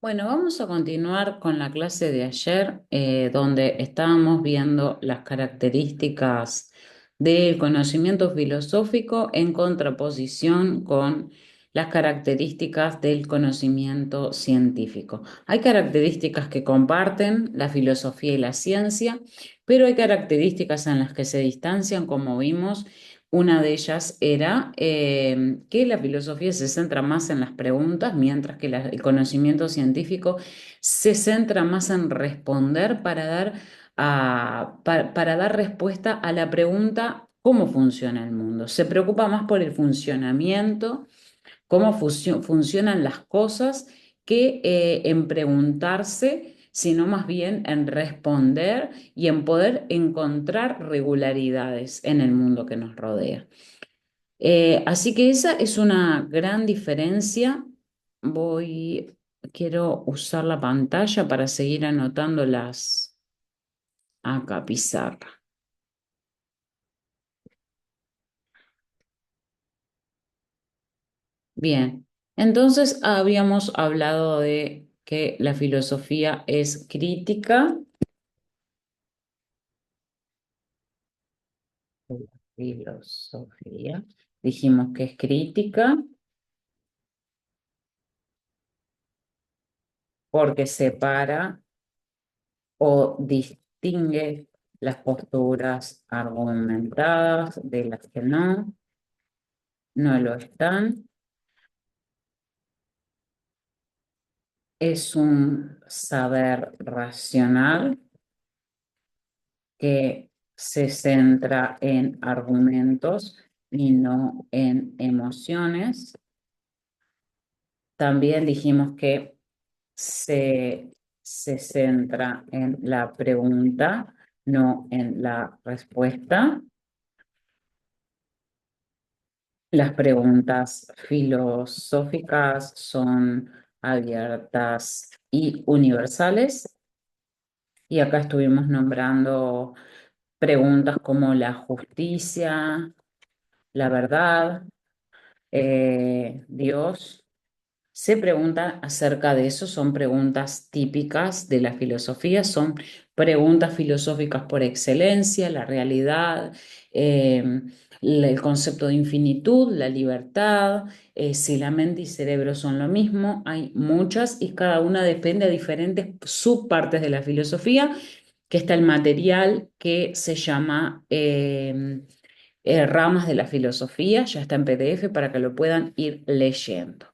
Bueno, vamos a continuar con la clase de ayer, donde estábamos viendo las características del conocimiento filosófico en contraposición con las características del conocimiento científico. Hay características que comparten la filosofía y la ciencia, pero hay características en las que se distancian, como vimos. Una de ellas era que la filosofía se centra más en las preguntas, mientras que el conocimiento científico se centra más en responder para dar respuesta a la pregunta ¿cómo funciona el mundo? Se preocupa más por el funcionamiento, cómo funcionan las cosas, que en preguntarse, sino más bien en responder y en poder encontrar regularidades en el mundo que nos rodea. Así que esa es una gran diferencia. Quiero usar la pantalla para seguir anotando las acá, pizarra. Bien, entonces habíamos hablado de que la filosofía es crítica. La filosofía, dijimos que es crítica porque separa o distingue las posturas argumentadas de las que no lo están. Es un saber racional que se centra en argumentos y no en emociones. También dijimos que se, se centra en la pregunta, no en la respuesta. Las preguntas filosóficas son abiertas y universales. Y acá estuvimos nombrando preguntas como la justicia, la verdad, Dios. Se pregunta acerca de eso, son preguntas típicas de la filosofía, son preguntas filosóficas por excelencia, la realidad, el concepto de infinitud, la libertad, si la mente y cerebro son lo mismo. Hay muchas y cada una depende de diferentes subpartes de la filosofía, que está el material que se llama Ramas de la Filosofía, ya está en PDF para que lo puedan ir leyendo.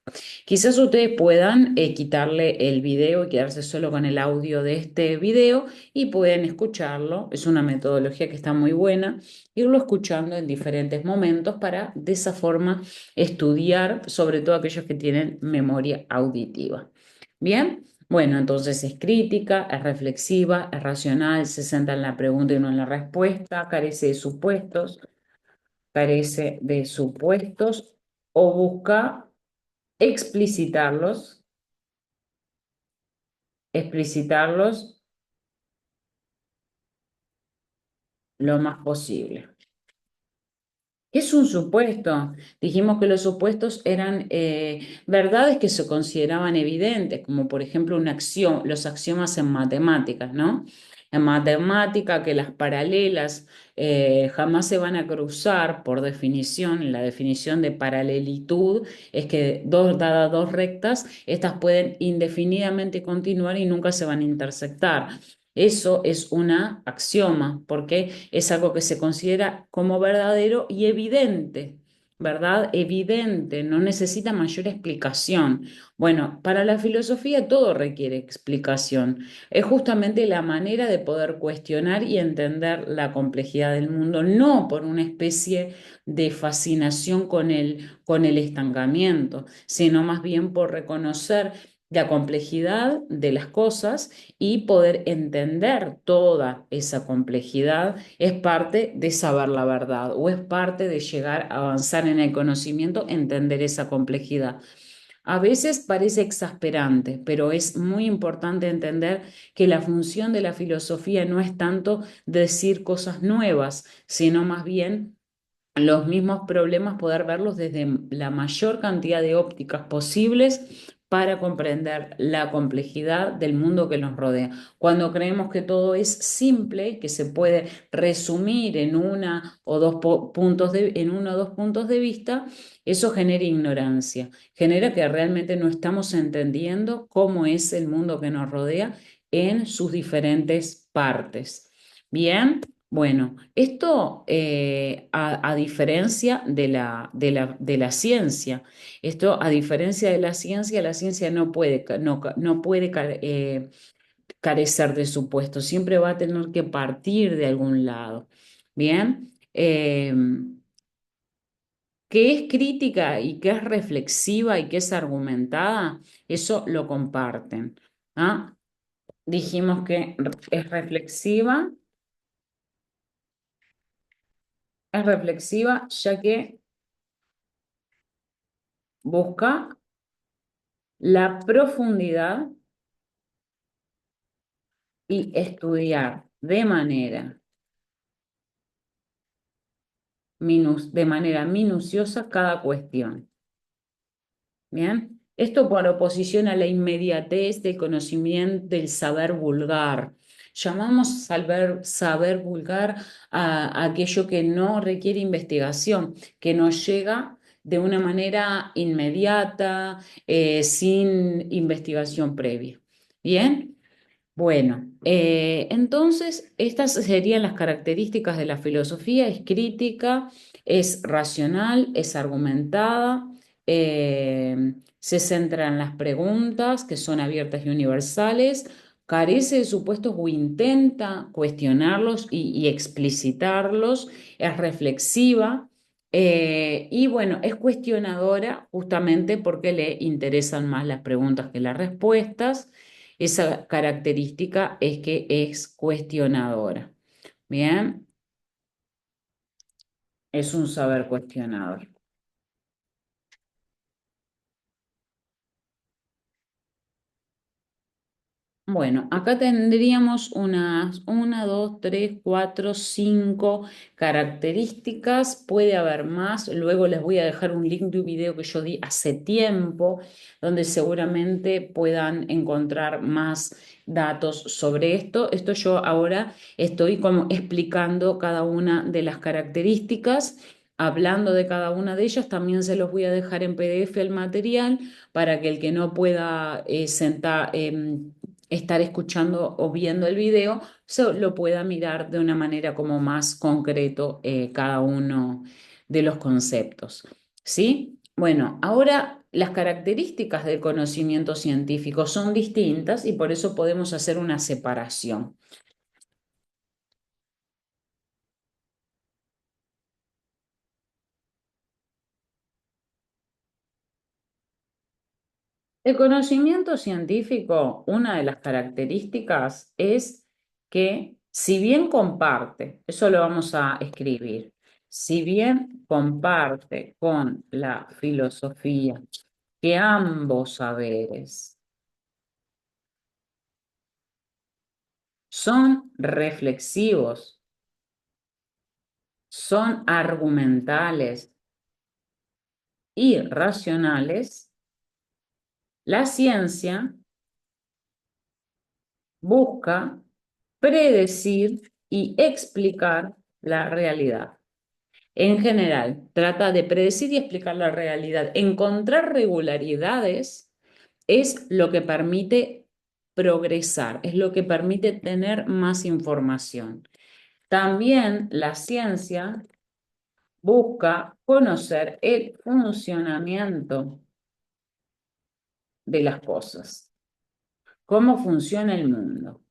Quizás ustedes puedan quitarle el video y quedarse solo con el audio de este video y pueden escucharlo. Es una metodología que está muy buena, irlo escuchando en diferentes momentos para de esa forma estudiar, sobre todo aquellos que tienen memoria auditiva. Bien. Bueno, entonces es crítica, es reflexiva, es racional, se centra en la pregunta y no en la respuesta, carece de supuestos o busca explicitarlos, explicitarlos lo más posible. ¿Qué es un supuesto? Dijimos que los supuestos eran verdades que se consideraban evidentes, como por ejemplo los axiomas en matemáticas, ¿no? En matemática, que las paralelas jamás se van a cruzar por definición. La definición de paralelitud es que dadas dos rectas, estas pueden indefinidamente continuar y nunca se van a intersectar. Eso es una axioma, porque es algo que se considera como verdadero y evidente, ¿verdad? Evidente, no necesita mayor explicación. Bueno, para la filosofía todo requiere explicación. Es justamente la manera de poder cuestionar y entender la complejidad del mundo, no por una especie de fascinación con el estancamiento, sino más bien por reconocer la complejidad de las cosas y poder entender toda esa complejidad es parte de saber la verdad o es parte de llegar a avanzar en el conocimiento, entender esa complejidad. A veces parece exasperante, pero es muy importante entender que la función de la filosofía no es tanto decir cosas nuevas, sino más bien los mismos problemas, poder verlos desde la mayor cantidad de ópticas posibles para comprender la complejidad del mundo que nos rodea. Cuando creemos que todo es simple, que se puede resumir en una o dos puntos en uno o dos puntos de vista, eso genera ignorancia, genera que realmente no estamos entendiendo cómo es el mundo que nos rodea en sus diferentes partes. Bien, bueno, esto a diferencia de la ciencia, esto a diferencia de la ciencia no puede, no puede carecer de supuesto, siempre va a tener que partir de algún lado. Bien, que es crítica y que es reflexiva y que es argumentada, eso lo comparten. ¿Ah? Dijimos que es reflexiva ya que busca la profundidad y estudiar de manera minuciosa cada cuestión. Bien, esto por oposición a la inmediatez del conocimiento del saber vulgar. Llamamos saber vulgar a aquello que no requiere investigación, que nos llega de una manera inmediata, sin investigación previa. Bien. Bueno, entonces estas serían las características de la filosofía. Es crítica, es racional, es argumentada, se centra en las preguntas que son abiertas y universales, carece de supuestos o intenta cuestionarlos y explicitarlos, es reflexiva. Y bueno, es cuestionadora justamente porque le interesan más las preguntas que las respuestas. Esa característica es que es cuestionadora. Bien, es un saber cuestionador. Bueno, acá tendríamos unas 5 características. Puede haber más. Luego les voy a dejar un link de un video que yo di hace tiempo, donde seguramente puedan encontrar más datos sobre esto. Esto yo ahora estoy como explicando cada una de las características. Hablando de cada una de ellas, también se los voy a dejar en PDF el material para que el que no pueda estar escuchando o viendo el video, lo pueda mirar de una manera como más concreto cada uno de los conceptos. ¿Sí? Bueno, ahora las características del conocimiento científico son distintas y por eso podemos hacer una separación. El conocimiento científico, una de las características es que si bien comparte, eso lo vamos a escribir, si bien comparte con la filosofía que ambos saberes son reflexivos, son argumentales y racionales, la ciencia busca predecir y explicar la realidad. En general, trata de predecir y explicar la realidad. Encontrar regularidades es lo que permite progresar, es lo que permite tener más información. También la ciencia busca conocer el funcionamiento de las cosas, cómo funciona el mundo.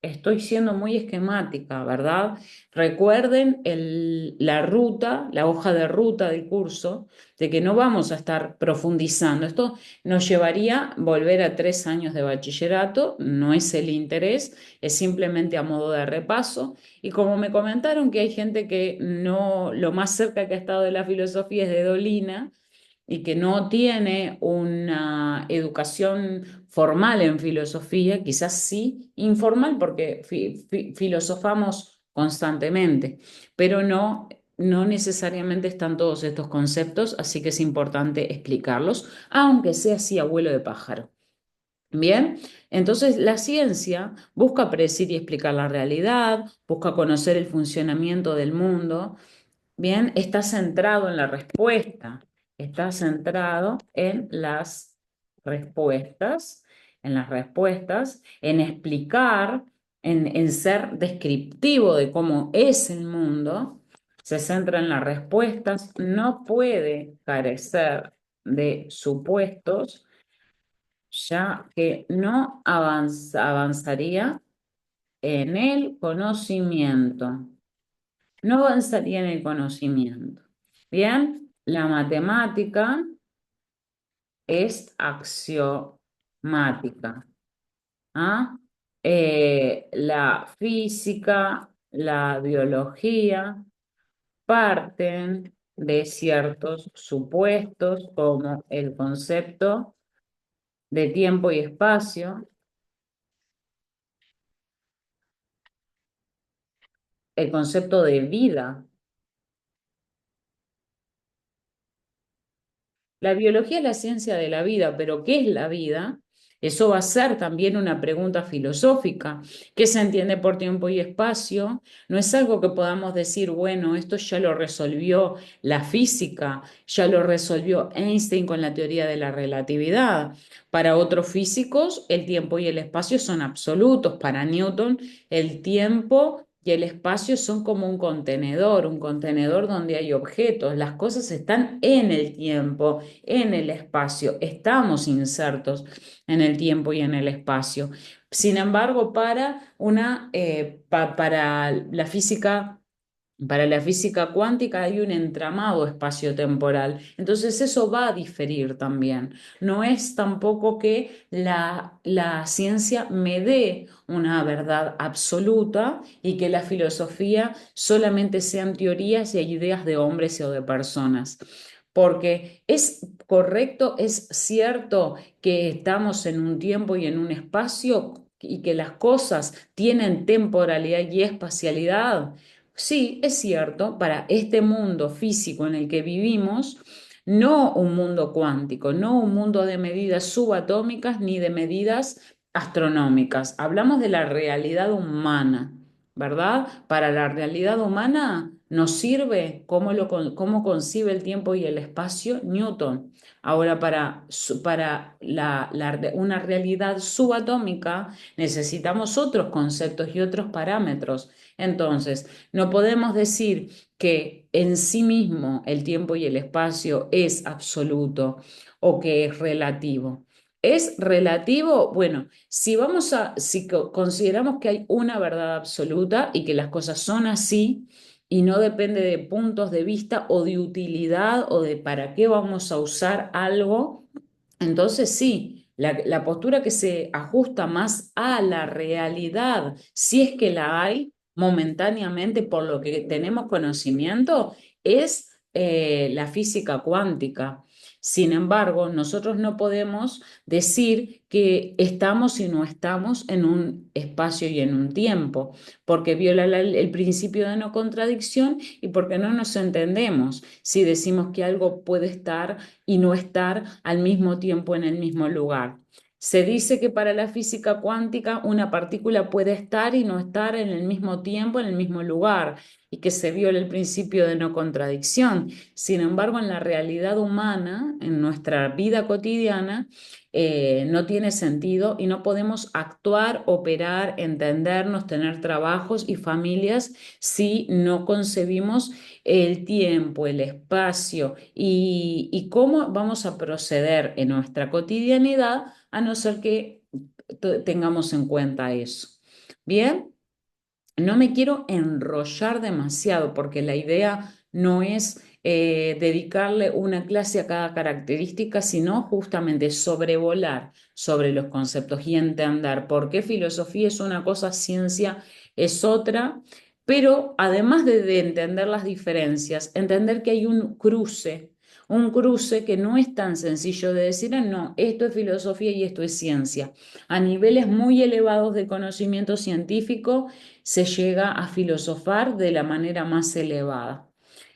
Estoy siendo muy esquemática, ¿verdad? Recuerden la ruta, la hoja de ruta del curso, de que no vamos a estar profundizando. Esto nos llevaría a volver a 3 años de bachillerato, no es el interés, es simplemente a modo de repaso. Y como me comentaron que hay gente que no, lo más cerca que ha estado de la filosofía es de Dolina, y que no tiene una educación formal en filosofía, quizás sí informal porque filosofamos constantemente, pero no no necesariamente están todos estos conceptos, así que es importante explicarlos, aunque sea así abuelo de pájaro. Bien, entonces la ciencia busca predecir y explicar la realidad, busca conocer el funcionamiento del mundo. Bien, está centrado en la respuesta, está centrado respuestas, en las respuestas, en explicar, en ser descriptivo de cómo es el mundo, se centra en las respuestas, no puede carecer de supuestos, ya que no avanzaría en el conocimiento. No avanzaría en el conocimiento. Bien, la matemática es axiomática. ¿Ah? La física, la biología parten de ciertos supuestos como el concepto de tiempo y espacio, el concepto de vida. La biología es la ciencia de la vida, pero ¿qué es la vida? Eso va a ser también una pregunta filosófica. ¿Qué se entiende por tiempo y espacio? No es algo que podamos decir, bueno, esto ya lo resolvió la física, ya lo resolvió Einstein con la teoría de la relatividad. Para otros físicos, el tiempo y el espacio son absolutos. Para Newton, el tiempo y el espacio son como un contenedor donde hay objetos. Las cosas están en el tiempo, en el espacio, estamos insertos en el tiempo y en el espacio. Sin embargo, para la física cuántica hay un entramado espaciotemporal, entonces eso va a diferir también. No es tampoco que la ciencia me dé una verdad absoluta y que la filosofía solamente sean teorías y ideas de hombres o de personas. Porque es correcto, es cierto que estamos en un tiempo y en un espacio y que las cosas tienen temporalidad y espacialidad. Sí, es cierto, para este mundo físico en el que vivimos, no un mundo cuántico, no un mundo de medidas subatómicas ni de medidas astronómicas. Hablamos de la realidad humana, ¿verdad? Para la realidad humana nos sirve cómo concibe el tiempo y el espacio Newton. Ahora, para una realidad subatómica necesitamos otros conceptos y otros parámetros. Entonces, no podemos decir que en sí mismo el tiempo y el espacio es absoluto o que es relativo. ¿Es relativo? Bueno, si consideramos que hay una verdad absoluta y que las cosas son así y no depende de puntos de vista o de utilidad o de para qué vamos a usar algo, entonces sí, la postura que se ajusta más a la realidad, si es que la hay momentáneamente por lo que tenemos conocimiento, es la física cuántica. Sin embargo, nosotros no podemos decir que estamos y no estamos en un espacio y en un tiempo, porque viola el principio de no contradicción y porque no nos entendemos si decimos que algo puede estar y no estar al mismo tiempo en el mismo lugar. Se dice que para la física cuántica una partícula puede estar y no estar en el mismo tiempo, en el mismo lugar, y que se viola el principio de no contradicción. Sin embargo, en la realidad humana, en nuestra vida cotidiana, no tiene sentido y no podemos actuar, operar, entendernos, tener trabajos y familias si no concebimos el tiempo, el espacio y cómo vamos a proceder en nuestra cotidianidad a no ser que tengamos en cuenta eso. Bien, no me quiero enrollar demasiado porque la idea no es dedicarle una clase a cada característica, sino justamente sobrevolar sobre los conceptos y entender por qué filosofía es una cosa, ciencia es otra, pero además de entender las diferencias, entender que hay un cruce que no es tan sencillo de decir, "Ah, no, esto es filosofía y esto es ciencia". A niveles muy elevados de conocimiento científico, se llega a filosofar de la manera más elevada.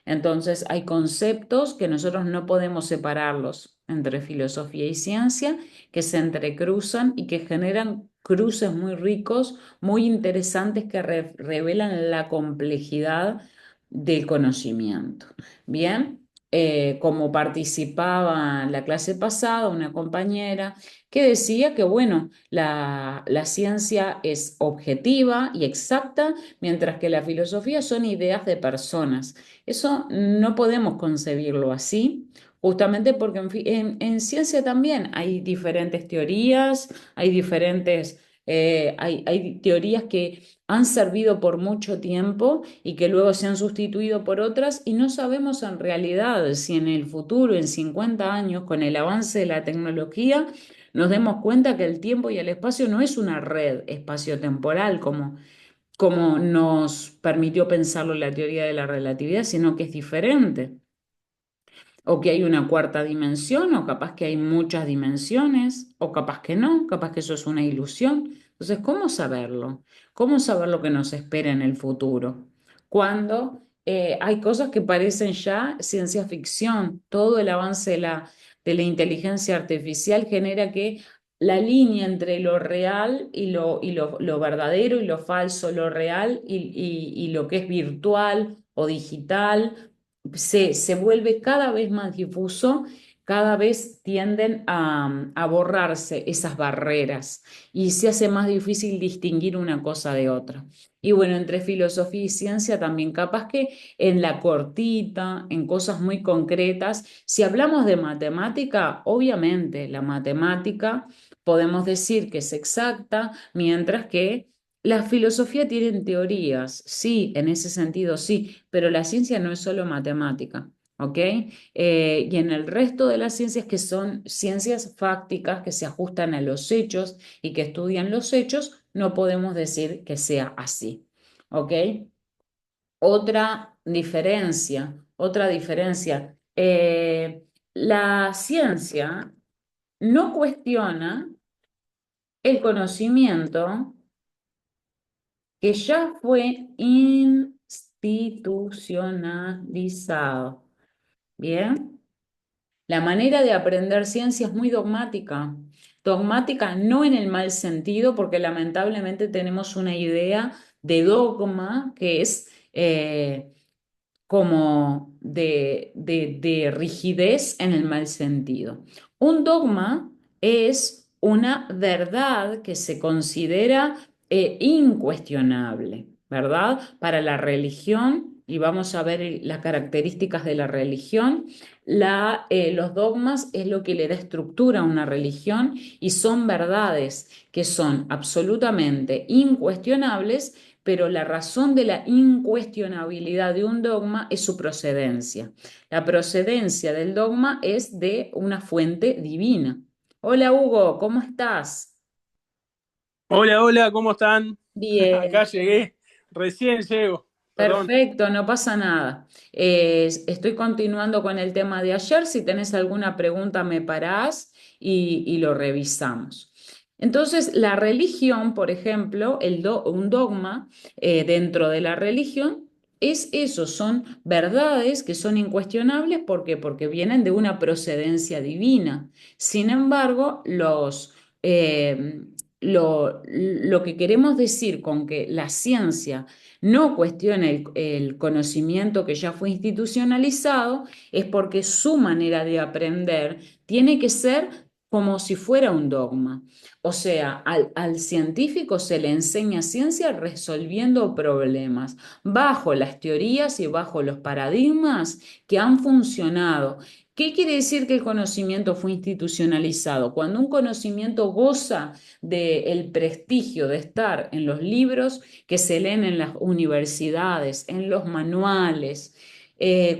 Entonces, hay conceptos que nosotros no podemos separarlos entre filosofía y ciencia, que se entrecruzan y que generan cruces muy ricos, muy interesantes que revelan la complejidad del conocimiento. Bien, como participaba en la clase pasada una compañera que decía que, bueno, la ciencia es objetiva y exacta, mientras que la filosofía son ideas de personas. Eso no podemos concebirlo así, justamente porque en ciencia también hay diferentes teorías, hay diferentes, hay teorías que han servido por mucho tiempo y que luego se han sustituido por otras y no sabemos en realidad si en el futuro, en 50 años, con el avance de la tecnología, nos demos cuenta que el tiempo y el espacio no es una red espaciotemporal como nos permitió pensarlo la teoría de la relatividad, sino que es diferente. O que hay una cuarta dimensión, o capaz que hay muchas dimensiones, o capaz que no, capaz que eso es una ilusión. Entonces, ¿cómo saberlo? ¿Cómo saber lo que nos espera en el futuro? Cuando hay cosas que parecen ya ciencia ficción, todo el avance de la inteligencia artificial genera que la línea entre lo real lo verdadero y lo falso, lo real y lo que es virtual o digital se vuelve cada vez más difuso, cada vez tienden a borrarse esas barreras y se hace más difícil distinguir una cosa de otra. Y bueno, entre filosofía y ciencia también capaz que en la cortita, en cosas muy concretas, si hablamos de matemática, obviamente la matemática podemos decir que es exacta, mientras que la filosofía tiene teorías, sí, en ese sentido sí, pero la ciencia no es solo matemática, ¿ok? Y en el resto de las ciencias que son ciencias fácticas, que se ajustan a los hechos y que estudian los hechos, no podemos decir que sea así, ¿ok? Otra diferencia, la ciencia no cuestiona el conocimiento que ya fue institucionalizado. Bien, la manera de aprender ciencia es muy dogmática. Dogmática no en el mal sentido, porque lamentablemente tenemos una idea de dogma que es como de rigidez en el mal sentido. Un dogma es una verdad que se considera incuestionable, ¿verdad? Para la religión, y vamos a ver las características de la religión, los dogmas es lo que le da estructura a una religión y son verdades que son absolutamente incuestionables, pero la razón de la incuestionabilidad de un dogma es su procedencia. La procedencia del dogma es de una fuente divina. Hola Hugo, ¿cómo estás? Hola, hola, ¿cómo están? Acá Bien, llegué, recién llego, perdón. perfecto, no pasa nada. Estoy continuando con el tema de ayer. Si tenés alguna pregunta, me parás y lo revisamos. Entonces, la religión, por ejemplo, un dogma dentro de la religión es eso, son verdades que son incuestionables. ¿Por qué? Porque vienen de una procedencia divina. Sin embargo, lo que queremos decir con que la ciencia no cuestiona el conocimiento que ya fue institucionalizado, es porque su manera de aprender tiene que ser como si fuera un dogma. O sea, al científico se le enseña ciencia resolviendo problemas bajo las teorías y bajo los paradigmas que han funcionado. ¿Qué quiere decir que el conocimiento fue institucionalizado? Cuando un conocimiento goza del prestigio de estar en los libros que se leen en las universidades, en los manuales.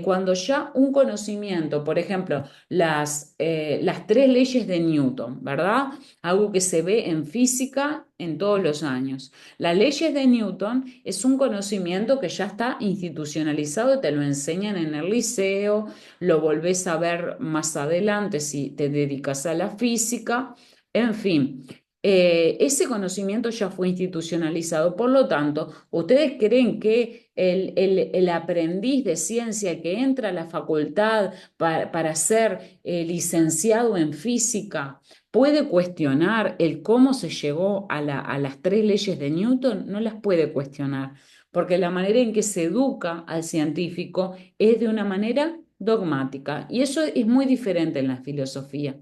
Cuando ya un conocimiento, por ejemplo, las tres leyes de Newton, ¿verdad? Algo que se ve en física en todos los años. Las leyes de Newton es un conocimiento que ya está institucionalizado, te lo enseñan en el liceo, lo volvés a ver más adelante si te dedicas a la física, en fin. ese conocimiento ya fue institucionalizado. Por lo tanto, ¿ustedes creen que el aprendiz de ciencia que entra a la facultad para ser licenciado en física puede cuestionar el cómo se llegó a las tres leyes de Newton? No las puede cuestionar, porque la manera en que se educa al científico es de una manera dogmática. Y eso es muy diferente en la filosofía,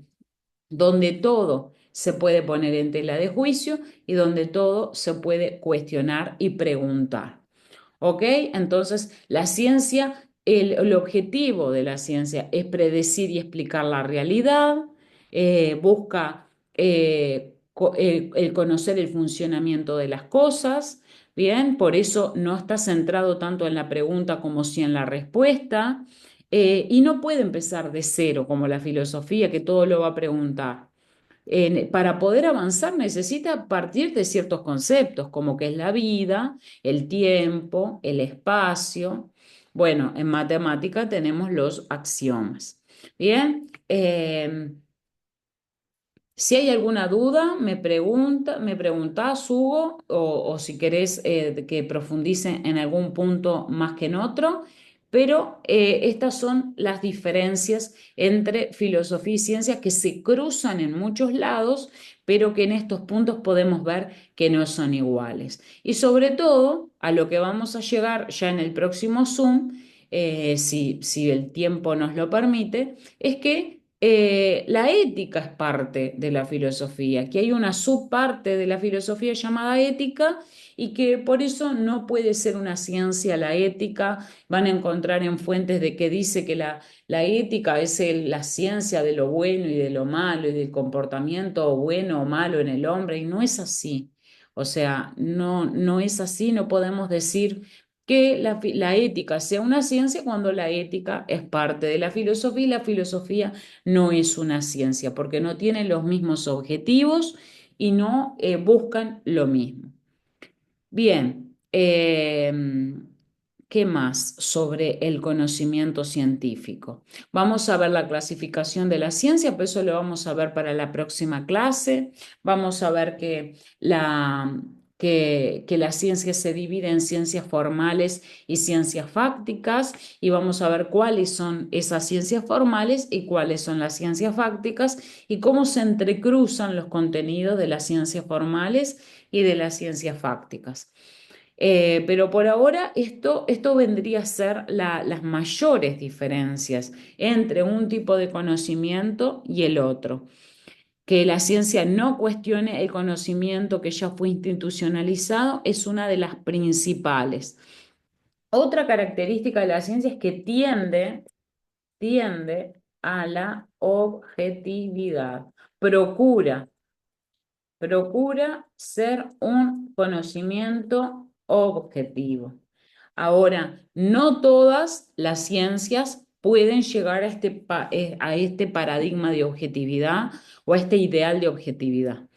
donde todo se puede poner en tela de juicio y donde todo se puede cuestionar y preguntar. ¿Ok? Entonces, la ciencia, el objetivo de la ciencia es predecir y explicar la realidad, busca el conocer el funcionamiento de las cosas, ¿bien? Por eso no está centrado tanto en la pregunta como si en la respuesta, y no puede empezar de cero como la filosofía, que todo lo va a preguntar. Para poder avanzar necesita partir de ciertos conceptos, como que es la vida, el tiempo, el espacio. Bueno, en matemática tenemos los axiomas. Bien, si hay alguna duda, me preguntás, Hugo, o si querés que profundice en algún punto más que en otro, pero estas son las diferencias entre filosofía y ciencia que se cruzan en muchos lados, pero que en estos puntos podemos ver que no son iguales. Y sobre todo, a lo que vamos a llegar ya en el próximo Zoom, si el tiempo nos lo permite, es que la ética es parte de la filosofía, que hay una subparte de la filosofía llamada ética y que por eso no puede ser una ciencia la ética. Van a encontrar en fuentes de que dice que la ética es la ciencia de lo bueno y de lo malo y del comportamiento bueno o malo en el hombre, y no es así. O sea, no es así, no podemos decir que la ética sea una ciencia cuando la ética es parte de la filosofía y la filosofía no es una ciencia porque no tienen los mismos objetivos y no buscan lo mismo. Bien, ¿qué más sobre el conocimiento científico? Vamos a ver la clasificación de la ciencia, pero eso lo vamos a ver para la próxima clase. Vamos a ver que la ciencia se divide en ciencias formales y ciencias fácticas, y vamos a ver cuáles son esas ciencias formales y cuáles son las ciencias fácticas y cómo se entrecruzan los contenidos de las ciencias formales y de las ciencias fácticas. Pero por ahora esto vendría a ser las mayores diferencias entre un tipo de conocimiento y el otro. Que la ciencia no cuestione el conocimiento que ya fue institucionalizado es una de las principales. Otra característica de la ciencia es que tiende a la objetividad. Procura Procura ser un conocimiento objetivo. Ahora, no todas las ciencias pueden llegar a este paradigma de objetividad o a este ideal de objetividad.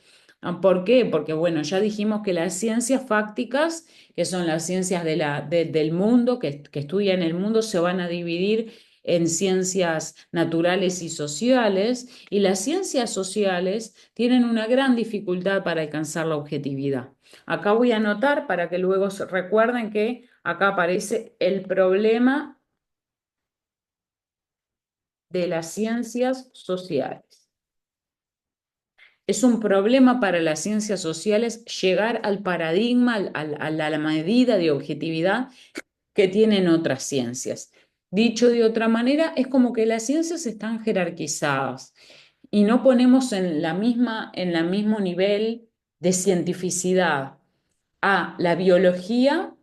¿Por qué? Porque, bueno, ya dijimos que las ciencias fácticas, que son las ciencias del mundo, que estudian el mundo, se van a dividir en ciencias naturales y sociales, y las ciencias sociales tienen una gran dificultad para alcanzar la objetividad. Acá voy a anotar para que luego recuerden que acá aparece el problema de las ciencias sociales. Es un problema para las ciencias sociales llegar al paradigma, a la medida de objetividad que tienen otras ciencias. Dicho de otra manera, es como que las ciencias están jerarquizadas y no ponemos en la mismo nivel de cientificidad a la biología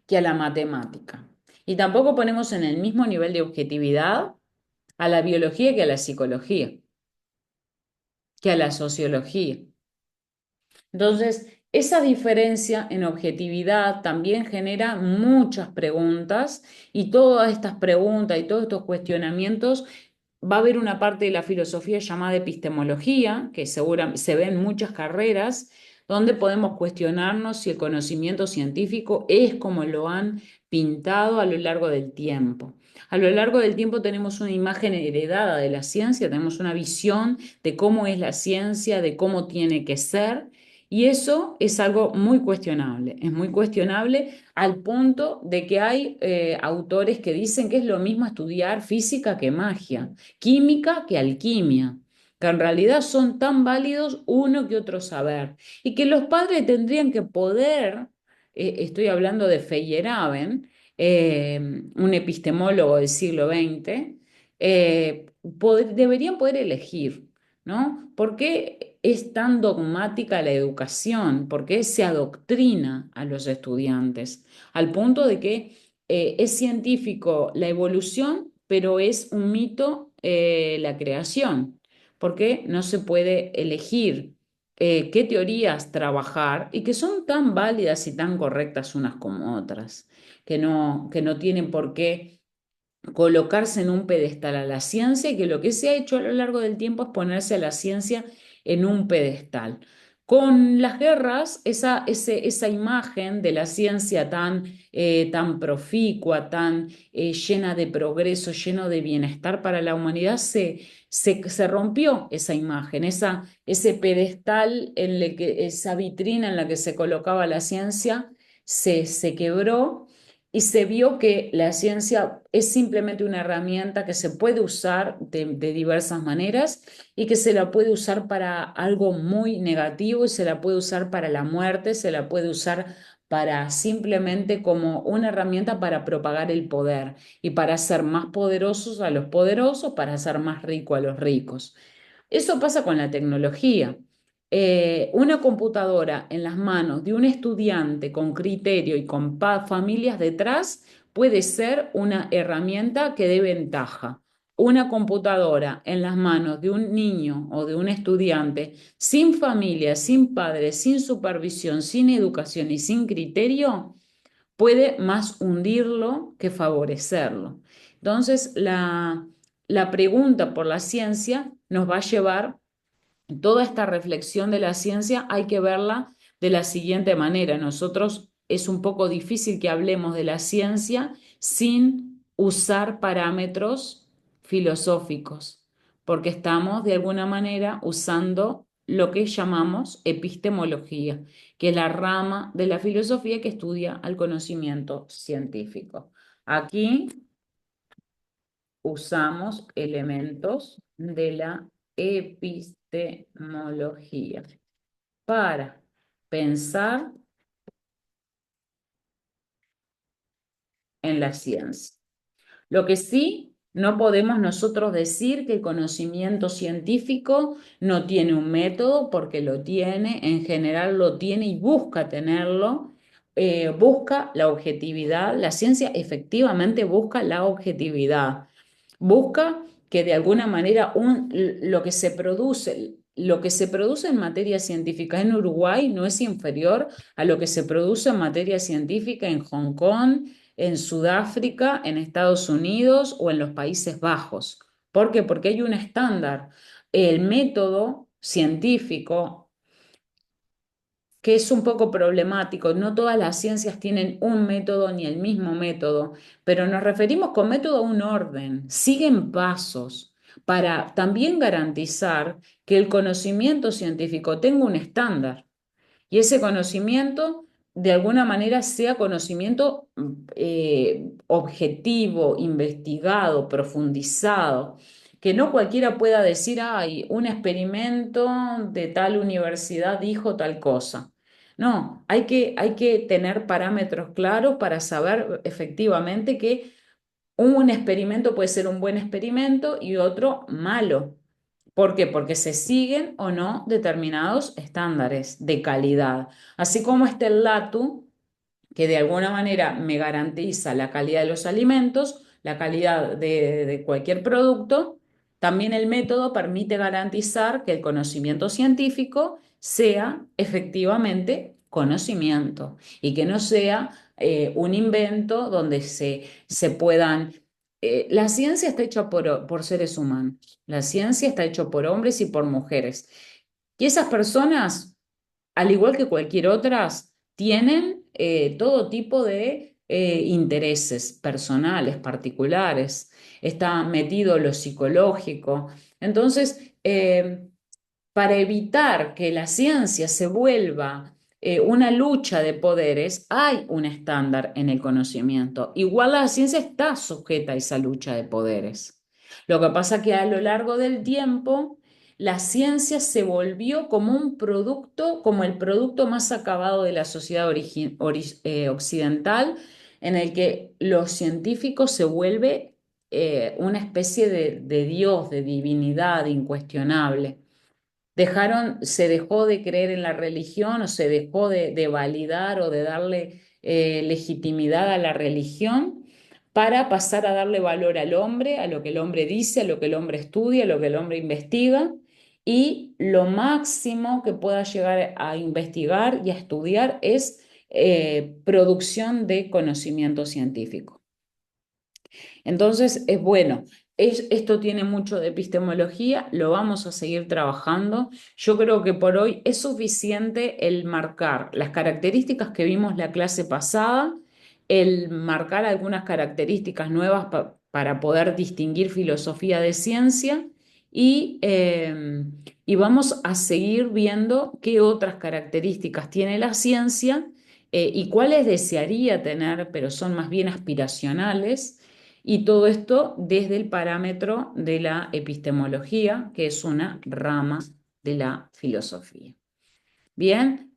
que a la matemática. Y tampoco ponemos en el mismo nivel de objetividad a la biología que a la psicología, que a la sociología. Entonces, esa diferencia en objetividad también genera muchas preguntas, y todas estas preguntas y todos estos cuestionamientos va a haber una parte de la filosofía llamada epistemología, que se ve en muchas carreras, donde podemos cuestionarnos si el conocimiento científico es como lo han pintado a lo largo del tiempo. A lo largo del tiempo tenemos una imagen heredada de la ciencia, tenemos una visión de cómo es la ciencia, de cómo tiene que ser, y eso es algo muy cuestionable. Es muy cuestionable al punto de que hay autores que dicen que es lo mismo estudiar física que magia, química que alquimia, que en realidad son tan válidos uno que otro saber, y que los padres tendrían que poder, estoy hablando de Feyerabend, un epistemólogo del siglo XX, deberían poder elegir, ¿no? ¿Por qué es tan dogmática la educación? ¿Por qué se adoctrina a los estudiantes? Al punto de que es científico la evolución, pero es un mito la creación. ¿Por qué no se puede elegir qué teorías trabajar y que son tan válidas y tan correctas unas como otras? Que no tienen por qué colocarse en un pedestal a la ciencia y que lo que se ha hecho a lo largo del tiempo es ponerse a la ciencia en un pedestal. Con las guerras, esa imagen de la ciencia tan proficua, tan llena de progreso, lleno de bienestar para la humanidad, se rompió esa imagen, ese pedestal, esa vitrina en la que se colocaba la ciencia, se quebró y se vio que la ciencia es simplemente una herramienta que se puede usar de diversas maneras y que se la puede usar para algo muy negativo y se la puede usar para la muerte, se la puede usar para simplemente como una herramienta para propagar el poder y para hacer más poderosos a los poderosos, para hacer más rico a los ricos. Eso pasa con la tecnología. Una computadora en las manos de un estudiante con criterio y con familias detrás puede ser una herramienta que dé ventaja. Una computadora en las manos de un niño o de un estudiante sin familia, sin padres, sin supervisión, sin educación y sin criterio puede más hundirlo que favorecerlo. Entonces, la pregunta por la ciencia nos va a llevar toda esta reflexión de la ciencia hay que verla de la siguiente manera. Nosotros es un poco difícil que hablemos de la ciencia sin usar parámetros filosóficos, porque estamos de alguna manera usando lo que llamamos epistemología, que es la rama de la filosofía que estudia al conocimiento científico. Aquí usamos elementos de la epistemología para pensar en la ciencia. Lo que sí, no podemos nosotros decir que el conocimiento científico no tiene un método, porque lo tiene, en general lo tiene y busca tenerlo, busca la objetividad. La ciencia efectivamente busca la objetividad. Busca que de alguna manera lo que se produce en materia científica en Uruguay no es inferior a lo que se produce en materia científica en Hong Kong, en Sudáfrica, en Estados Unidos o en los Países Bajos. ¿Por qué? Porque hay un estándar. El método científico que es un poco problemático. No todas las ciencias tienen un método ni el mismo método, pero nos referimos con método a un orden, siguen pasos para también garantizar que el conocimiento científico tenga un estándar y ese conocimiento de alguna manera sea conocimiento objetivo, investigado, profundizado, que no cualquiera pueda decir, ay, un experimento de tal universidad dijo tal cosa. No, hay que tener parámetros claros para saber efectivamente que un experimento puede ser un buen experimento y otro malo. ¿Por qué? Porque se siguen o no determinados estándares de calidad. Así como está el LATU, que de alguna manera me garantiza la calidad de los alimentos, la calidad de cualquier producto, también el método permite garantizar que el conocimiento científico sea efectivamente conocimiento y que no sea un invento donde se puedan... la ciencia está hecha por seres humanos, la ciencia está hecha por hombres y por mujeres. Y esas personas, al igual que cualquier otras, tienen todo tipo de intereses personales, particulares, está metido lo psicológico. Entonces, para evitar que la ciencia se vuelva una lucha de poderes, hay un estándar en el conocimiento. Igual la ciencia está sujeta a esa lucha de poderes. Lo que pasa es que a lo largo del tiempo, la ciencia se volvió como un producto, como el producto más acabado de la sociedad occidental, en el que los científicos se vuelve una especie de Dios, de divinidad incuestionable. Se dejó de creer en la religión o se dejó de validar o de darle legitimidad a la religión para pasar a darle valor al hombre, a lo que el hombre dice, a lo que el hombre estudia, a lo que el hombre investiga, y lo máximo que pueda llegar a investigar y a estudiar es producción de conocimiento científico. Entonces, es bueno. Esto tiene mucho de epistemología, lo vamos a seguir trabajando. Yo creo que por hoy es suficiente el marcar las características que vimos la clase pasada, el marcar algunas características nuevas para poder distinguir filosofía de ciencia y vamos a seguir viendo qué otras características tiene la ciencia y cuáles desearía tener, pero son más bien aspiracionales, y todo esto desde el parámetro de la epistemología, que es una rama de la filosofía. Bien,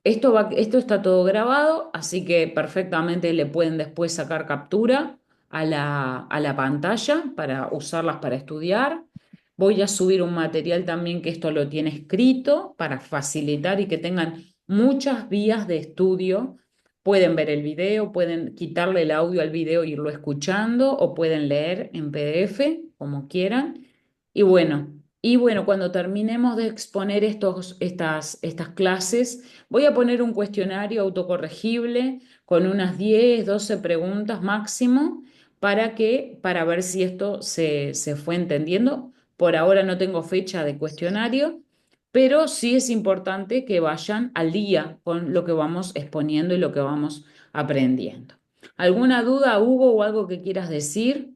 esto está todo grabado, así que perfectamente le pueden después sacar captura a la pantalla para usarlas para estudiar. Voy a subir un material también que esto lo tiene escrito para facilitar y que tengan muchas vías de estudio. Pueden ver el video, pueden quitarle el audio al video e irlo escuchando o pueden leer en PDF, como quieran. Y bueno, cuando terminemos de exponer estas clases, voy a poner un cuestionario autocorregible con unas 10, 12 preguntas máximo para ver si esto se fue entendiendo. Por ahora no tengo fecha de cuestionario, pero sí es importante que vayan al día con lo que vamos exponiendo y lo que vamos aprendiendo. ¿Alguna duda, Hugo, o algo que quieras decir?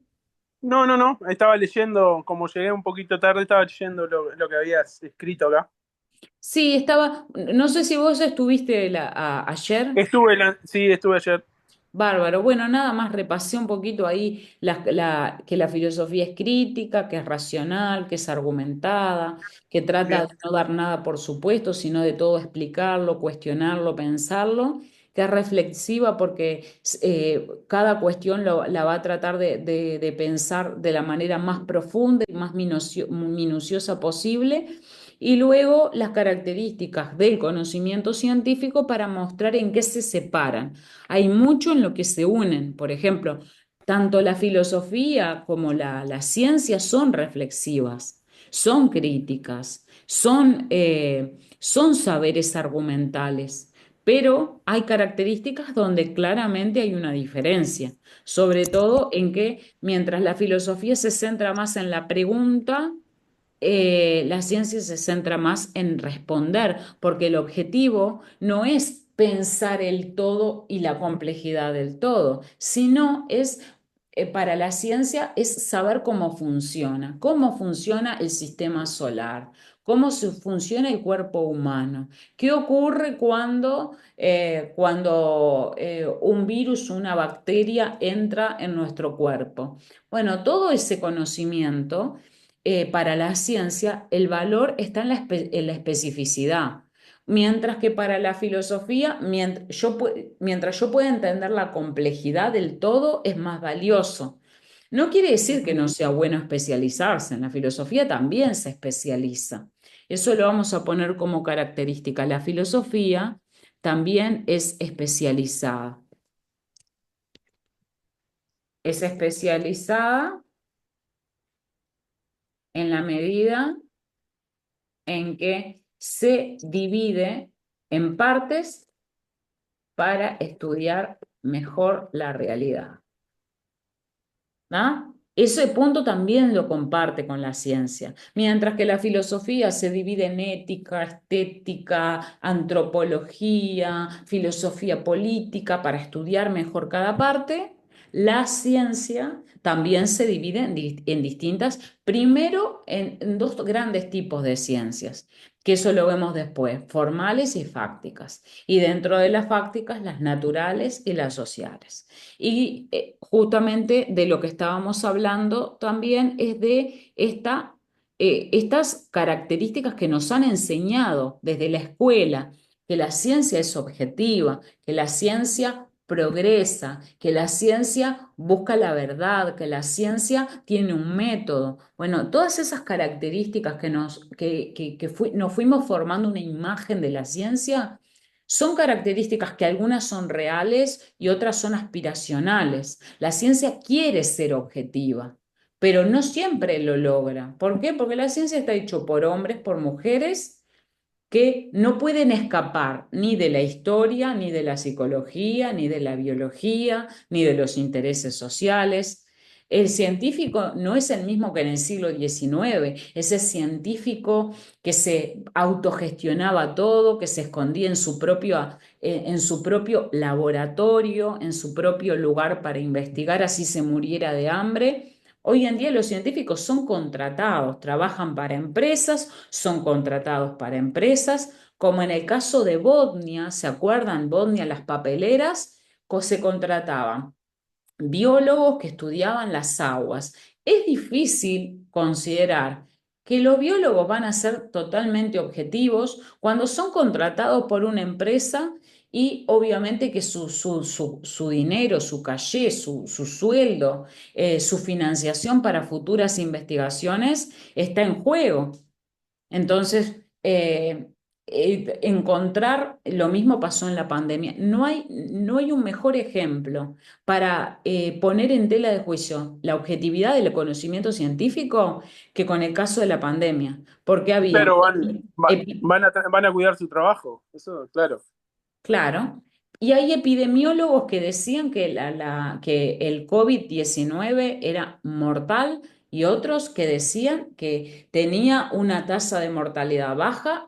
No, no, no. Estaba leyendo, como llegué un poquito tarde, estaba leyendo lo que habías escrito acá. Sí, no sé si vos estuviste ayer. Sí, estuve ayer. Bárbaro. Bueno, nada más repasé un poquito ahí que la filosofía es crítica, que es racional, que es argumentada, que trata Bien. de no dar nada por supuesto, sino de todo explicarlo, cuestionarlo, pensarlo, que es reflexiva porque cada cuestión la va a tratar de pensar de la manera más profunda y más minuciosa posible. Y luego las características del conocimiento científico para mostrar en qué se separan. Hay mucho en lo que se unen. Por ejemplo, tanto la filosofía como la ciencia son reflexivas, son críticas, son saberes argumentales, pero hay características donde claramente hay una diferencia, sobre todo en que mientras la filosofía se centra más en la pregunta, la ciencia se centra más en responder, porque el objetivo no es pensar el todo y la complejidad del todo, sino para la ciencia es saber cómo funciona el sistema solar, funciona el cuerpo humano, qué ocurre cuando un virus o una bacteria entra en nuestro cuerpo. Bueno, todo ese conocimiento para la ciencia, el valor está en en la especificidad, mientras que para la filosofía, mientras yo pueda entender la complejidad del todo, es más valioso. No quiere decir que no sea bueno especializarse, en la filosofía también se especializa. Eso lo vamos a poner como característica. La filosofía también es especializada. Es especializada en la medida en que se divide en partes para estudiar mejor la realidad. ¿No? Ese punto también lo comparte con la ciencia, mientras que la filosofía se divide en ética, estética, antropología, filosofía política para estudiar mejor cada parte. La ciencia también se divide en distintas, primero en dos grandes tipos de ciencias, que eso lo vemos después, formales y fácticas, y dentro de las fácticas las naturales y las sociales. Y justamente de lo que estábamos hablando también es de estas características que nos han enseñado desde la escuela, que la ciencia es objetiva, que la ciencia progresa, que la ciencia busca la verdad, que la ciencia tiene un método. Bueno, todas esas características nos fuimos formando una imagen de la ciencia son características que algunas son reales y otras son aspiracionales. La ciencia quiere ser objetiva, pero no siempre lo logra. ¿Por qué? Porque la ciencia está hecho por hombres, por mujeres que no pueden escapar ni de la historia, ni de la psicología, ni de la biología, ni de los intereses sociales. El científico no es el mismo que en el siglo XIX, ese científico que se autogestionaba todo, que se escondía en su propio laboratorio, en su propio lugar para investigar, así se muriera de hambre. Hoy en día los científicos son contratados, trabajan para empresas, son contratados para empresas, como en el caso de Bodnia, ¿se acuerdan? Bodnia, las papeleras, se contrataban biólogos que estudiaban las aguas. Es difícil considerar que los biólogos van a ser totalmente objetivos cuando son contratados por una empresa y obviamente que su dinero, su caché, su sueldo, su financiación para futuras investigaciones está en juego. Entonces, encontrar, lo mismo pasó en la pandemia. No hay un mejor ejemplo para poner en tela de juicio la objetividad del conocimiento científico que con el caso de la pandemia, porque había, Claro, van a cuidar su trabajo, eso, claro. claro, y hay epidemiólogos que decían que, que el COVID-19 era mortal y otros que decían que tenía una tasa de mortalidad baja,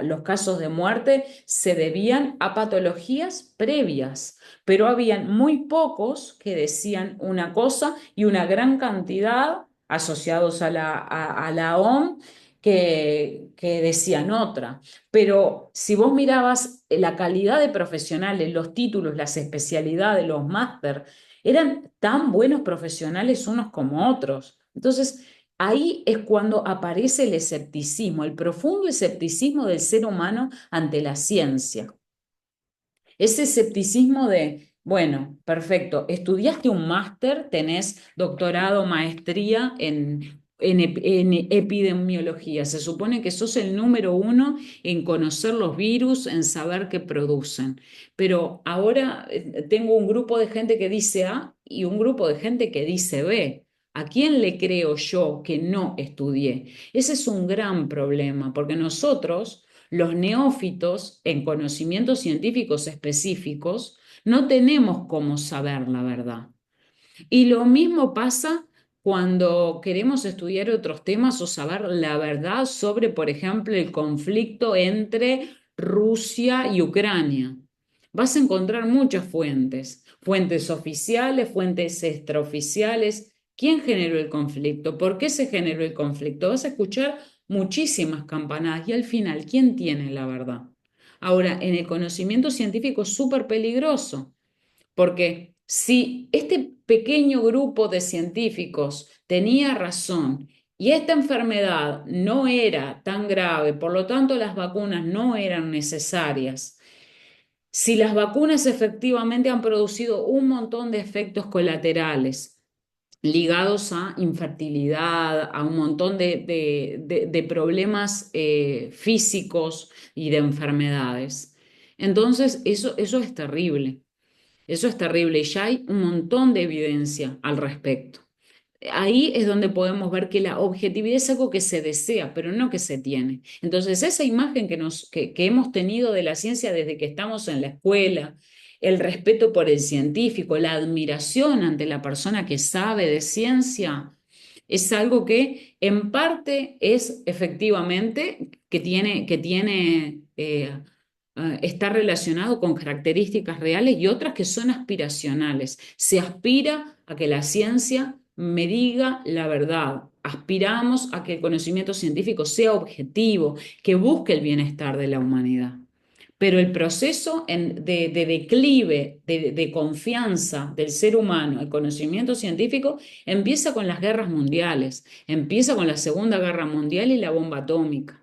los casos de muerte se debían a patologías previas, pero habían muy pocos que decían una cosa y una gran cantidad asociados a a la OMS que decían otra. Pero si vos mirabas la calidad de profesionales, los títulos, las especialidades, los máster, eran tan buenos profesionales unos como otros. Entonces, ahí es cuando aparece el escepticismo, el profundo escepticismo del ser humano ante la ciencia. Ese escepticismo de, bueno, perfecto, estudiaste un máster, tenés doctorado, maestría en epidemiología. Se supone que sos el número uno en conocer los virus, en saber qué producen. Pero ahora tengo un grupo de gente que dice A y un grupo de gente que dice B. ¿A quién le creo yo que no estudié? Ese es un gran problema, porque nosotros los neófitos en conocimientos científicos específicos no tenemos cómo saber la verdad. Y lo mismo pasa cuando queremos estudiar otros temas o saber la verdad sobre, por ejemplo, el conflicto entre Rusia y Ucrania. Vas a encontrar muchas fuentes, fuentes oficiales, fuentes extraoficiales. ¿Quién generó el conflicto? ¿Por qué se generó el conflicto? Vas a escuchar muchísimas campanadas y al final, ¿quién tiene la verdad? Ahora, en el conocimiento científico es súper peligroso porque si este pequeño grupo de científicos tenía razón y esta enfermedad no era tan grave, por lo tanto las vacunas no eran necesarias, si las vacunas efectivamente han producido un montón de efectos colaterales ligados a infertilidad, a un montón de problemas físicos y de enfermedades, entonces eso es terrible. Eso es terrible y ya hay un montón de evidencia al respecto. Ahí es donde podemos ver que la objetividad es algo que se desea, pero no que se tiene. Entonces, esa imagen que hemos tenido de la ciencia desde que estamos en la escuela, el respeto por el científico, la admiración ante la persona que sabe de ciencia, es algo que en parte es efectivamente está relacionado con características reales y otras que son aspiracionales. Se aspira a que la ciencia me diga la verdad. Aspiramos a que el conocimiento científico sea objetivo, que busque el bienestar de la humanidad. Pero el proceso de declive, de confianza del ser humano, el conocimiento científico, empieza con las guerras mundiales, empieza con la Segunda Guerra Mundial y la bomba atómica.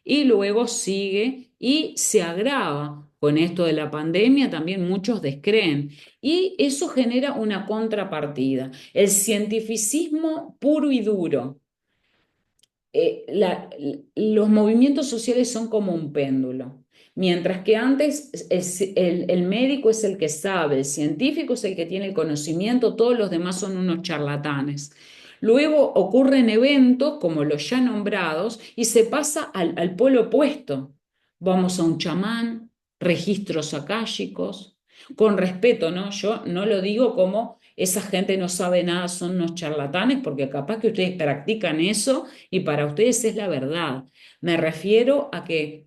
Y luego sigue y se agrava con esto de la pandemia, también muchos descreen. Y eso genera una contrapartida. El cientificismo puro y duro, los movimientos sociales son como un péndulo. Mientras que antes el médico es el que sabe, el científico es el que tiene el conocimiento, todos los demás son unos charlatanes. Luego ocurren eventos como los ya nombrados y se pasa al polo opuesto. Vamos a un chamán, registros akáshicos, con respeto, ¿no? Yo no lo digo como esa gente no sabe nada, son unos charlatanes, porque capaz que ustedes practican eso y para ustedes es la verdad. Me refiero a que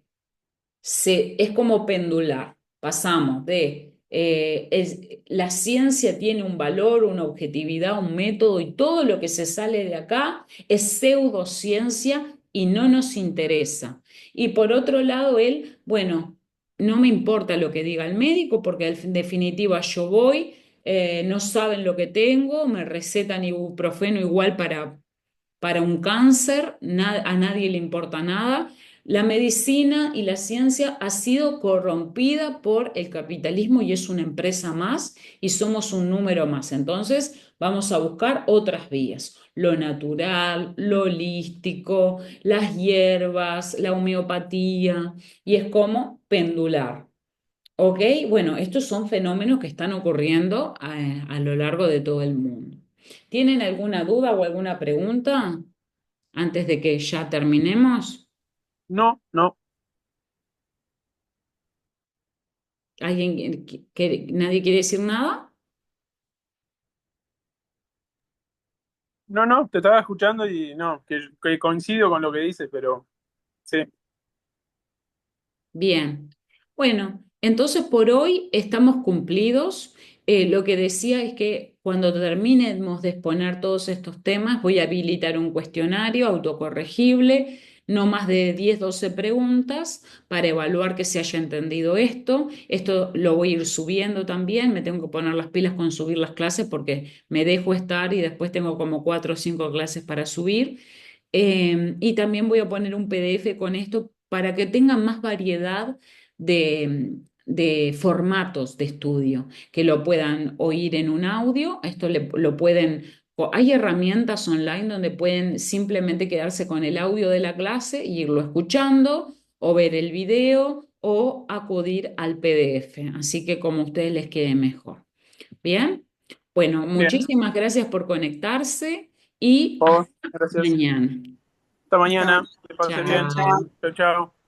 es como pendular. Pasamos de la ciencia tiene un valor, una objetividad, un método y todo lo que se sale de acá es pseudociencia y no nos interesa. Y por otro lado, bueno, no me importa lo que diga el médico porque en definitiva yo voy, no saben lo que tengo, me recetan ibuprofeno igual para un cáncer, a nadie le importa nada. La medicina y la ciencia ha sido corrompida por el capitalismo y es una empresa más y somos un número más. Entonces vamos a buscar otras vías, lo natural, lo holístico, las hierbas, la homeopatía y es como pendular. ¿Ok? Bueno, estos son fenómenos que están ocurriendo a lo largo de todo el mundo. ¿Tienen alguna duda o alguna pregunta antes de que ya terminemos? No, no, ¿Alguien nadie quiere decir nada? no, no, te estaba escuchando y no, que coincido con lo que dices, pero sí, Bien. Bueno, entonces por hoy estamos cumplidos. Lo que decía es que cuando terminemos de exponer todos estos temas, voy a habilitar un cuestionario autocorregible, no más de 10, 12 preguntas para evaluar que se haya entendido esto. Esto lo voy a ir subiendo también. Me tengo que poner las pilas con subir las clases porque me dejo estar y después tengo como 4 o 5 clases para subir. Y también voy a poner un PDF con esto para que tengan más variedad de formatos de estudio, que lo puedan oír en un audio, esto lo pueden, hay herramientas online donde pueden simplemente quedarse con el audio de la clase e irlo escuchando o ver el video o acudir al PDF, así que como a ustedes les quede mejor. Bien, bueno, bien, muchísimas gracias por conectarse y por hasta favor, gracias. mañana. Hasta mañana, que pasen bien. Chao. Chao, chao.